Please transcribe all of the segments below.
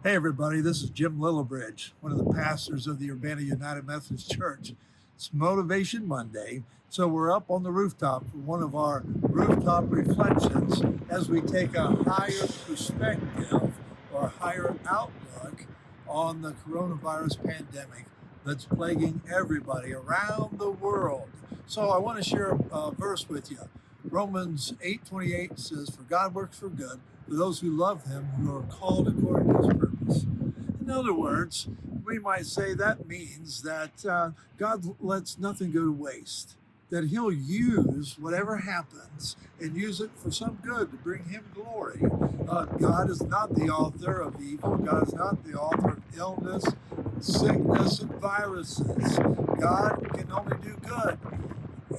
Hey, everybody, this is Jim Lillibridge, one of the pastors of the Urbana United Methodist Church. It's Motivation Monday, so we're up on the rooftop for one of our rooftop reflections as we take a higher perspective or higher outlook on the coronavirus pandemic that's plaguing everybody around the world. So I want to share a verse with you. Romans 8:28 says, "For God works for good for those who love him, who are called according to his purpose." In other words, we might say that means that God lets nothing go to waste, that he'll use whatever happens and use it for some good to bring him glory. God is not the author of evil. God is not the author of illness, sickness, and viruses. God can only do good.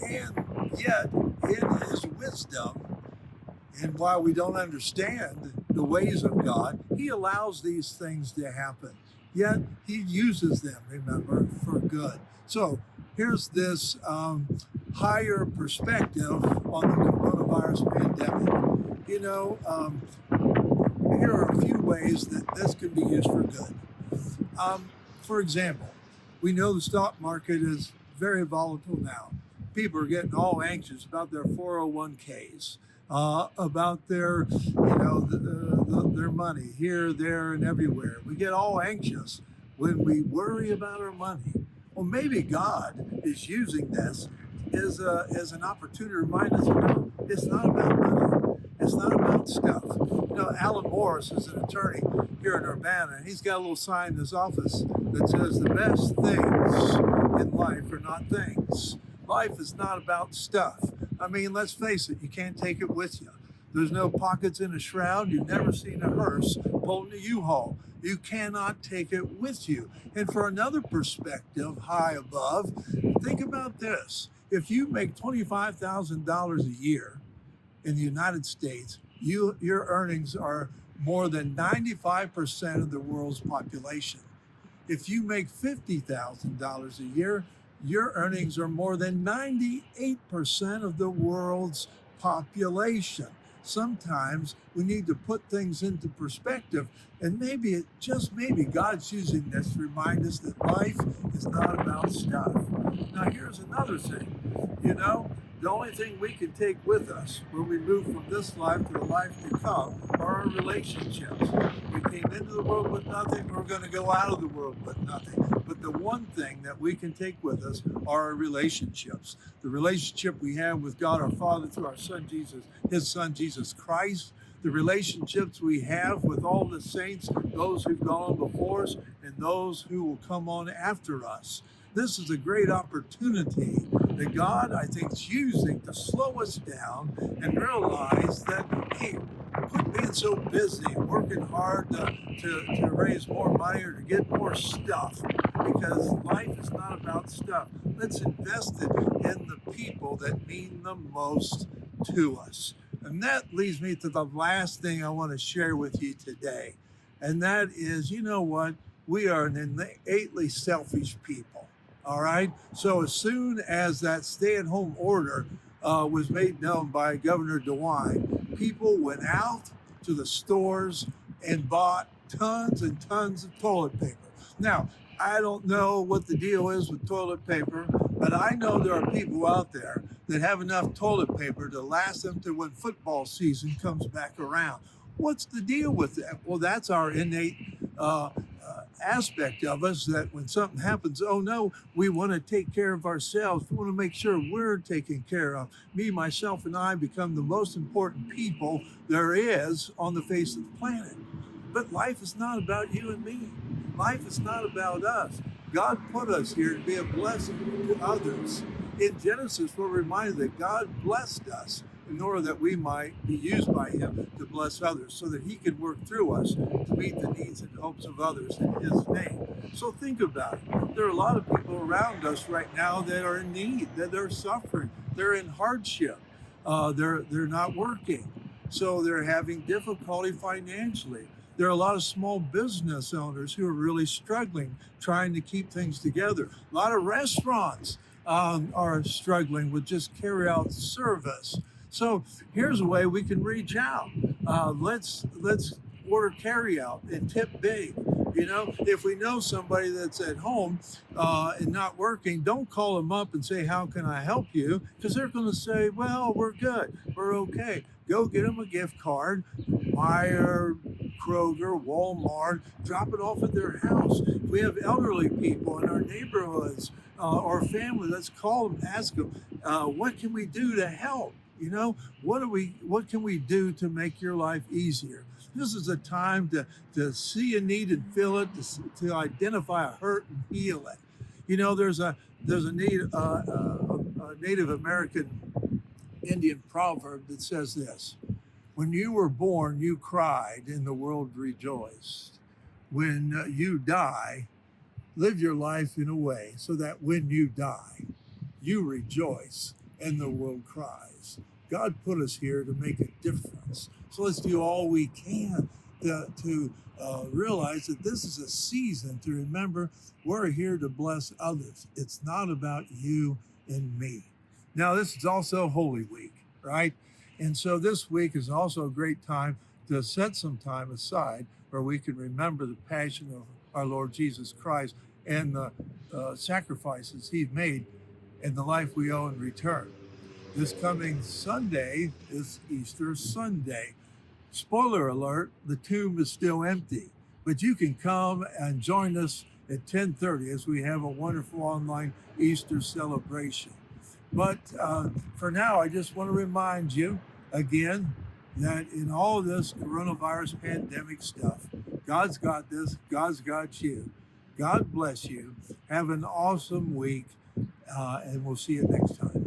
And yet, in his wisdom, and while we don't understand the ways of God, he allows these things to happen. Yet he uses them, remember, for good. So here's this higher perspective on the coronavirus pandemic. Here are a few ways that this can be used for good. For example, we know the stock market is very volatile now. People are getting all anxious about their 401ks, about their, their money here, there, and everywhere. We get all anxious when we worry about our money. Well, maybe God is using this as an opportunity to remind us, it's not about money. It's not about stuff. Alan Morris is an attorney here in Urbana, and he's got a little sign in his office that says the best things in life are not things. Life is not about stuff. I mean, let's face it, you can't take it with you. There's no pockets in a shroud. You've never seen a hearse pulling a U-Haul. You cannot take it with you. And for another perspective, high above, think about this. If you make $25,000 a year in the United States, your earnings are more than 95% of the world's population. If you make $50,000 a year, your earnings are more than 98% of the world's population. Sometimes we need to put things into perspective, and just maybe, God's using this to remind us that life is not about stuff. Now, here's another thing. The only thing we can take with us when we move from this life to the life to come are our relationships. We came into the world with nothing, we're going to go out of the world with nothing. But the one thing that we can take with us are our relationships. The relationship we have with God our Father through our Son Jesus, his Son Jesus Christ. The relationships we have with all the saints, those who've gone before us and those who will come on after us. This is a great opportunity that God, I think, is using to slow us down and realize that, hey, quit being so busy, working hard to raise more money or to get more stuff, because life is not about stuff. Let's invest it in the people that mean the most to us. And that leads me to the last thing I want to share with you today. And that is, you know what? We are an innately selfish people. All right. So as soon as that stay-at-home order was made known by Governor DeWine, people went out to the stores and bought tons and tons of toilet paper. Now, I don't know what the deal is with toilet paper, but I know there are people out there that have enough toilet paper to last them to when football season comes back around. What's the deal with that? Well, that's our innate aspect of us, that when something happens, oh no, we want to take care of ourselves. We want to make sure we're taken care of. Me, myself, and I become the most important people there is on the face of the planet. But life is not about you and me. Life is not about us. God put us here to be a blessing to others. In Genesis, we're reminded that God blessed us in order that we might be used by him to bless others, so that he can work through us to meet the needs and hopes of others in his name. So think about it. There are a lot of people around us right now that are in need, that they're suffering, they're in hardship, they're not working, so they're having difficulty financially. There are a lot of small business owners who are really struggling, trying to keep things together. A lot of restaurants are struggling with just carry-out service. So here's a way we can reach out. Let's order carry out and tip big. You know, if we know somebody that's at home and not working, don't call them up and say, "How can I help you?" Because they're going to say, "Well, we're good, we're okay." Go get them a gift card, Meyer, Kroger, Walmart, drop it off at their house. If we have elderly people in our neighborhoods or family, let's call them, ask them, what can we do to help? You know, what can we do to make your life easier? This is a time to see a need and fill it, to identify a hurt and heal it. You know, there's a Native American Indian proverb that says this: when you were born, you cried, and the world rejoiced. When you die, live your life in a way so that when you die, you rejoice and the world cries. God put us here to make a difference. So let's do all we can to realize that this is a season to remember we're here to bless others. It's not about you and me. Now, this is also Holy Week, right? And so this week is also a great time to set some time aside where we can remember the passion of our Lord Jesus Christ and the sacrifices he made and the life we owe in return. This coming Sunday is Easter Sunday. Spoiler alert, the tomb is still empty, but you can come and join us at 10:30 as we have a wonderful online Easter celebration. But for now, I just want to remind you again that in all of this coronavirus pandemic stuff, God's got this, God's got you. God bless you. Have an awesome week, and we'll see you next time.